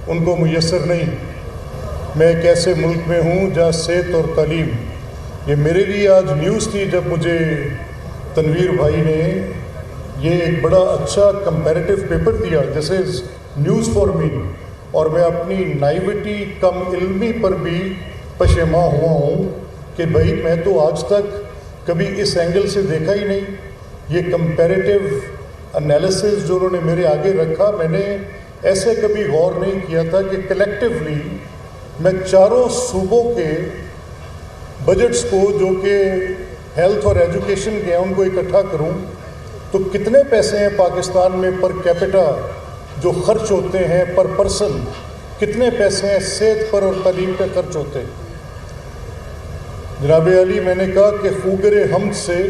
ان کو میسر نہیں۔ میں ایک ایسے ملک میں ہوں جہاں صحت اور تعلیم، یہ میرے لیے آج نیوز تھی جب مجھے تنویر بھائی نے یہ ایک بڑا اچھا کمپیریٹیو پیپر دیا، دس از نیوز فار می، اور میں اپنی نائیوٹی کم علمی پر بھی پشیماں ہوا ہوں کہ بھائی میں تو آج تک کبھی اس اینگل سے دیکھا ہی نہیں۔ یہ کمپیریٹیو انالیسز جو انہوں نے میرے آگے رکھا، میں نے ایسے کبھی غور نہیں کیا تھا کہ کلیکٹیولی میں چاروں صوبوں کے بجٹس کو جو کہ ہیلتھ اور ایجوکیشن کے ہیں ان کو اکٹھا کروں تو کتنے پیسے ہیں پاکستان میں پر کیپٹا جو خرچ ہوتے ہیں پر پرسن، کتنے پیسے ہیں صحت پر اور تعلیم پہ خرچ ہوتے ہیں۔ جناب علی، میں نے کہا کہ خوگر حمد سے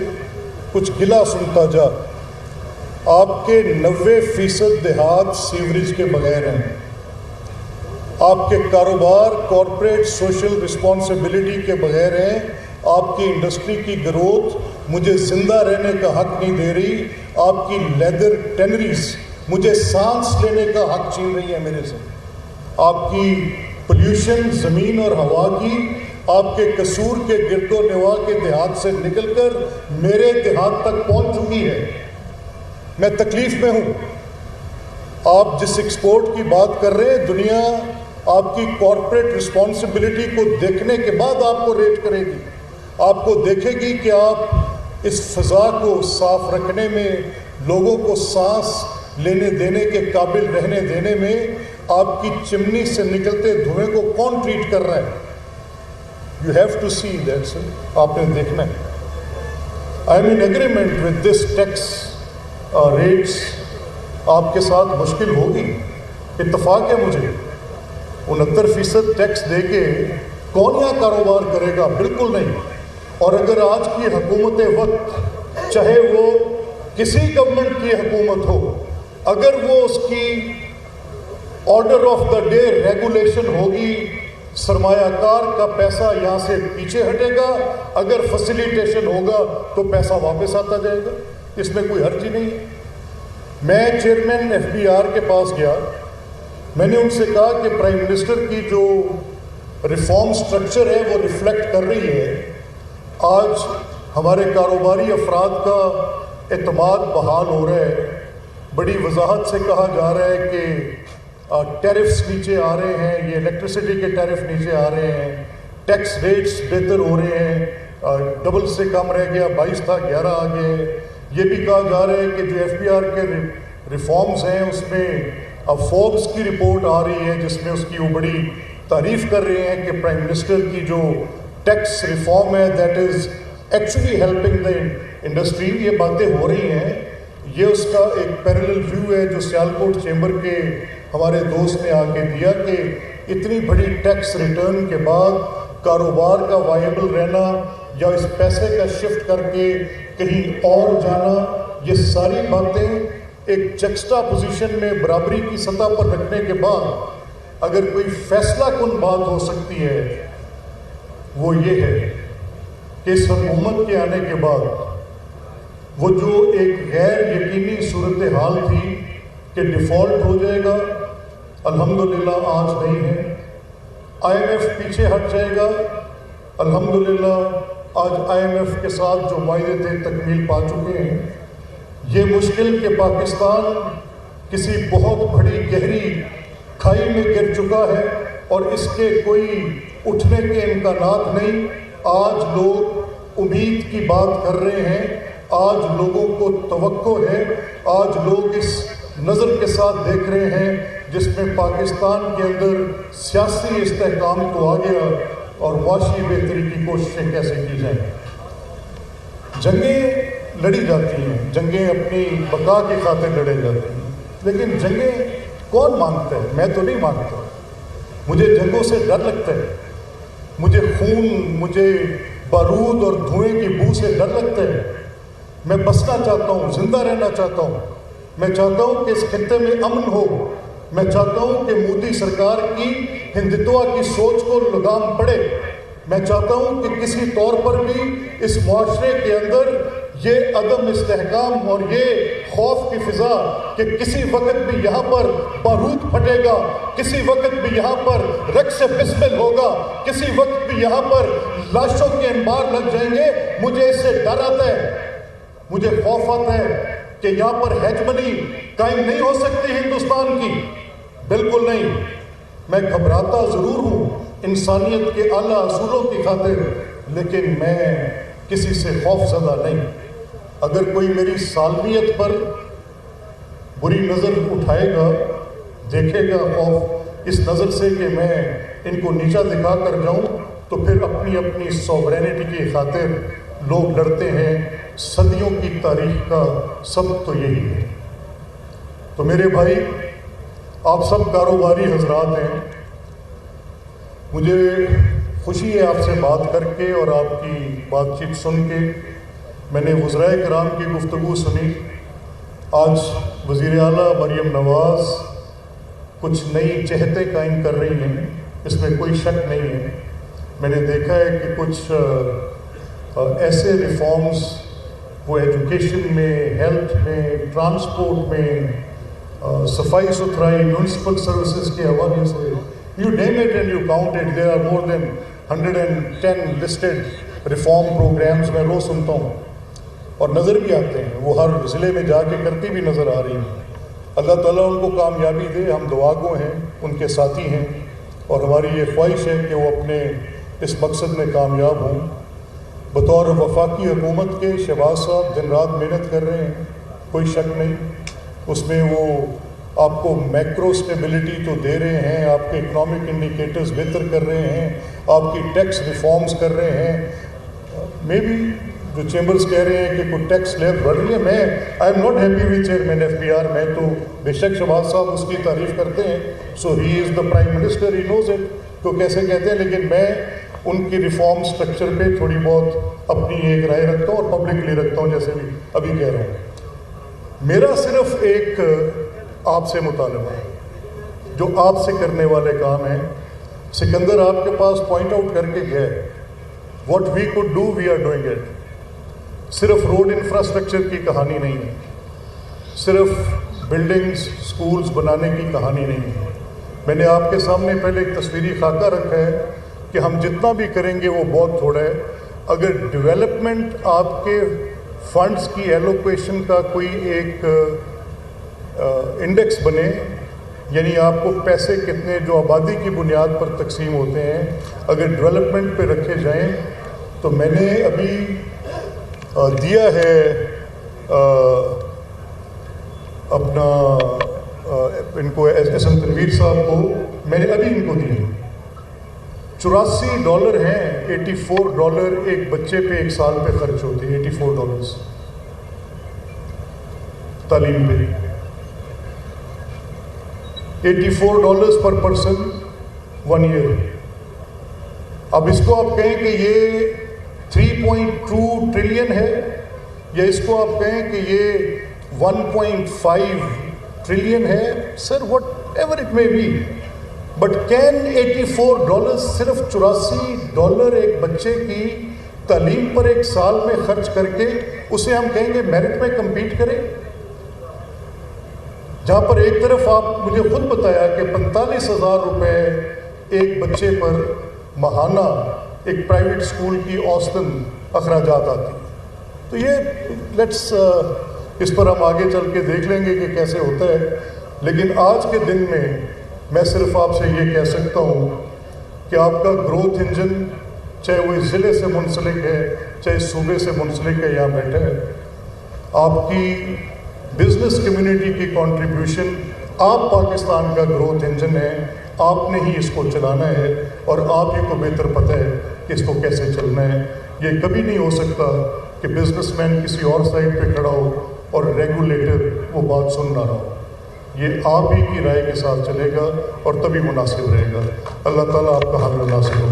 کچھ گلا سنتا جا، آپ کے 90% دیہات سیوریج کے بغیر ہیں، آپ کے کاروبار کارپوریٹ سوشل رسپانسبلٹی کے بغیر ہیں، آپ کی انڈسٹری کی گروتھ مجھے زندہ رہنے کا حق نہیں دے رہی، آپ کی لیدر ٹینریز مجھے سانس لینے کا حق چھین رہی ہے میرے سے، آپ کی پولیوشن زمین اور ہوا کی آپ کے قصور کے گرد و نواح کے دیہات سے نکل کر میرے دیہات تک پہنچ چکی ہے۔ میں تکلیف میں ہوں۔ آپ جس ایکسپورٹ کی بات کر رہے ہیں، دنیا آپ کی کارپوریٹ رسپانسبلٹی کو دیکھنے کے بعد آپ کو ریٹ کرے گی، آپ کو دیکھے گی کہ آپ اس فضا کو صاف رکھنے میں، لوگوں کو سانس لینے دینے کے قابل رہنے دینے میں آپ کی چمنی سے نکلتے دھوئیں کو کون ٹریٹ کر رہا ہے۔ You have to see that, sir. آپ نے دیکھنا ہے۔ I am in agreement with this tax rates. آپ کے ساتھ مشکل ہوگی، اتفاق ہے مجھے 69% ٹیکس دے کے کون یہاں کاروبار کرے گا؟ بالکل نہیں۔ اور اگر آج کی حکومت وقت، چاہے وہ کسی گورنمنٹ کی حکومت ہو، اگر وہ اس کی order of the day regulation ہوگی، سرمایہ کار کا پیسہ یہاں سے پیچھے ہٹے گا، اگر فیسیلیٹیشن ہوگا تو پیسہ واپس آتا جائے گا، اس میں کوئی حرج ہی نہیں ہے۔ میں چیئرمین FBR کے پاس گیا، میں نے ان سے کہا کہ پرائم منسٹر کی جو ریفارم سٹرکچر ہے وہ ریفلیکٹ کر رہی ہے، آج ہمارے کاروباری افراد کا اعتماد بحال ہو رہا ہے، بڑی وضاحت سے کہا جا رہا ہے کہ ٹیرفس نیچے آ رہے ہیں، یہ الیکٹریسٹی کے ٹیرف نیچے آ رہے ہیں، ٹیکس ریٹس بہتر ہو رہے ہیں، ڈبل سے کم رہ گیا، 22 تھا 11 آ گئے۔ یہ بھی کہا جا رہا ہے کہ جو FBR کے ریفارمز ہیں اس میں اب فوربس کی رپورٹ آ رہی ہے جس میں اس کی وہ بڑی تعریف کر رہے ہیں کہ پرائم منسٹر کی جو ٹیکس ریفارم ہے that is actually helping the industry. یہ باتیں ہو رہی ہیں، یہ اس کا ایک پیرلل ویو ہے جو سیالکوٹ چیمبر کے ہمارے دوست نے آ کے دیا کہ اتنی بڑی ٹیکس ریٹرن کے بعد کاروبار کا وائبل رہنا یا اس پیسے کا شفٹ کر کے کہیں اور جانا، یہ ساری باتیں ایک جکسٹا پوزیشن میں برابری کی سطح پر رکھنے کے بعد اگر کوئی فیصلہ کن بات ہو سکتی ہے وہ یہ ہے کہ اس حکومت کے آنے کے بعد وہ جو ایک غیر یقینی صورتحال تھی کہ ڈیفالٹ ہو جائے گا، الحمدللہ آج نہیں ہے، IMF پیچھے ہٹ جائے گا، الحمدللہ آج IMF کے ساتھ جو وعدے تھے تکمیل پا چکے ہیں۔ یہ مشکل کہ پاکستان کسی بہت بڑی گہری کھائی میں گر چکا ہے اور اس کے کوئی اٹھنے کے امکانات نہیں۔ آج لوگ امید کی بات کر رہے ہیں، آج لوگوں کو توقع ہے، آج لوگ اس نظر کے ساتھ دیکھ رہے ہیں جس میں پاکستان کے اندر سیاسی استحکام تو آ گیا اور معاشی بہتری کی کوششیں کیسے کی جائیں۔ جنگیں لڑی جاتی ہیں، جنگیں اپنی بقا کی خاطر لڑے جاتی ہیں، لیکن جنگیں کون مانگتا ہے؟ میں تو نہیں مانگتا، مجھے جنگوں سے ڈر لگتا ہے، مجھے خون، مجھے بارود اور دھوئیں کی بو سے ڈر لگتا ہے۔ میں بسنا چاہتا ہوں، زندہ رہنا چاہتا ہوں، میں چاہتا ہوں کہ اس خطے میں امن ہو، میں چاہتا ہوں کہ مودی سرکار کی ہندتوا کی سوچ کو لگام پڑے، میں چاہتا ہوں کہ کسی طور پر بھی اس معاشرے کے اندر یہ عدم استحکام اور یہ خوف کی فضا کہ کسی وقت بھی یہاں پر بارود پھٹے گا، کسی وقت بھی یہاں پر رقص بسمل ہوگا، کسی وقت بھی یہاں پر لاشوں کے انبار لگ جائیں گے، مجھے اس سے ڈر آتا ہے، مجھے خوف آتا ہے کہ یہاں پر ہیجمنی قائم نہیں ہو سکتی ہندوستان کی، بالکل نہیں۔ میں گھبراتا ضرور ہوں انسانیت کے اعلیٰ اصولوں کی خاطر، لیکن میں کسی سے خوف زدہ نہیں۔ اگر کوئی میری سالمیت پر بری نظر اٹھائے گا، دیکھے گا خوف اس نظر سے کہ میں ان کو نیچا دکھا کر جاؤں، تو پھر اپنی اپنی سوورینٹی کی خاطر لوگ لڑتے ہیں۔ صدیوں کی تاریخ کا سبق تو یہی ہے۔ تو میرے بھائی، آپ سب کاروباری حضرات ہیں، مجھے خوشی ہے آپ سے بات کر کے اور آپ کی بات چیت سن کے۔ میں نے وزراء کرام کی گفتگو سنی، آج وزیر اعلیٰ مریم نواز کچھ نئی جہتیں قائم کر رہی ہیں، اس میں کوئی شک نہیں ہے۔ میں نے دیکھا ہے کہ کچھ ایسے ریفارمز وہ ایجوکیشن میں، ہیلتھ میں، ٹرانسپورٹ میں، صفائی ستھرائی، میونسپل سروسز کے حوالے سے، you name it and you count it, there are more than 110 listed reform programmes میں روز سنتا ہوں اور نظر بھی آتے ہیں، وہ ہر ضلع میں جا کے کرتی بھی نظر آ رہی ہیں۔ اللہ تعالیٰ ان کو کامیابی دے، ہم دعا گو ہیں، ان کے ساتھی ہیں، اور ہماری یہ خواہش ہے کہ وہ اپنے اس مقصد میں کامیاب ہوں۔ بطور وفاقی حکومت کے شہباز صاحب دن رات محنت کر رہے ہیں، کوئی شک نہیں، اس میں وہ آپ کو میکرو اسٹیبلٹی تو دے رہے ہیں، آپ کے اکنامک انڈیکیٹرز بہتر کر رہے ہیں، آپ کی ٹیکس ریفارمز کر رہے ہیں۔ میں بھی جو چیمبرز کہہ رہے ہیں کہ کوئی ٹیکس لیب بڑھ رہی ہے، میں I am not happy with chairman F P R, میں تو بے شک شہباز صاحب اس کی تعریف کرتے ہیں، so he is the prime minister, he knows it, تو کیسے کہتے ہیں، لیکن میں ان کی ریفارم سٹرکچر پہ تھوڑی بہت اپنی ایک رائے رکھتا ہوں اور پبلکلی رکھتا ہوں، جیسے بھی ابھی کہہ رہا ہوں۔ میرا صرف ایک آپ سے مطالبہ ہے، جو آپ سے کرنے والے کام ہیں، سکندر آپ کے پاس پوائنٹ آؤٹ کر کے گئے، what we could do we are doing it. صرف روڈ انفراسٹرکچر کی کہانی نہیں ہے، صرف بلڈنگز سکولز بنانے کی کہانی نہیں ہے۔ میں نے آپ کے سامنے پہلے ایک تصویری خاکہ رکھا ہے کہ ہم جتنا بھی کریں گے وہ بہت تھوڑا ہے۔ اگر ڈیولپمنٹ آپ کے فنڈز کی ایلوکیشن کا کوئی ایک انڈیکس بنے، یعنی آپ کو پیسے کتنے جو آبادی کی بنیاد پر تقسیم ہوتے ہیں اگر ڈیولپمنٹ پہ رکھے جائیں، تو میں نے ابھی دیا ہے اپنا ان کو ایس ایم تنویر صاحب کو، میں نے ابھی ان کو دیے $84 ہیں، $84 ایک بچے پہ ایک سال پہ خرچ ہوتے ہیں، $84 تعلیم پہ، $84 پر پرسن 1 ایئر۔ اب اس کو آپ کہیں کہ یہ 3.2 ٹریلین ہے، یا اس کو آپ کہیں کہ یہ 1.5 ٹریلین ہے، sir whatever it may be, but can $84 صرف $84 ایک بچے کی تعلیم پر ایک سال میں خرچ کر کے اسے ہم کہیں گے میرٹ میں کمپیٹ کریں؟ جہاں پر ایک طرف آپ مجھے خود بتایا کہ 45,000 روپے ایک بچے پر ماہانہ ایک پرائیویٹ اسکول کی اوسطاً اخراجات آتی ہیں، تو یہ لیٹس اس پر ہم آگے چل کے دیکھ لیں گے کہ کیسے ہوتا ہے۔ لیکن آج کے دن میں صرف آپ سے یہ کہہ سکتا ہوں کہ آپ کا گروتھ انجن، چاہے وہ اس ضلع سے منسلک ہے، چاہے اس صوبے سے منسلک ہے، یہاں بیٹھا ہے، آپ کی بزنس کمیونٹی کی کنٹریبیوشن، آپ پاکستان کا گروتھ انجن ہے، آپ نے ہی اس کو چلانا ہے، اور آپ ہی کو بہتر پتہ ہے کہ اس کو کیسے چلنا ہے۔ یہ کبھی نہیں ہو سکتا کہ بزنس مین کسی اور سائڈ پہ کھڑا ہو اور ریگولیٹر وہ بات سن نہ رہا ہو۔ یہ آپ ہی کی رائے کے ساتھ چلے گا اور تبھی مناسب رہے گا۔ اللہ تعالیٰ آپ کا حامل ناصر ہو۔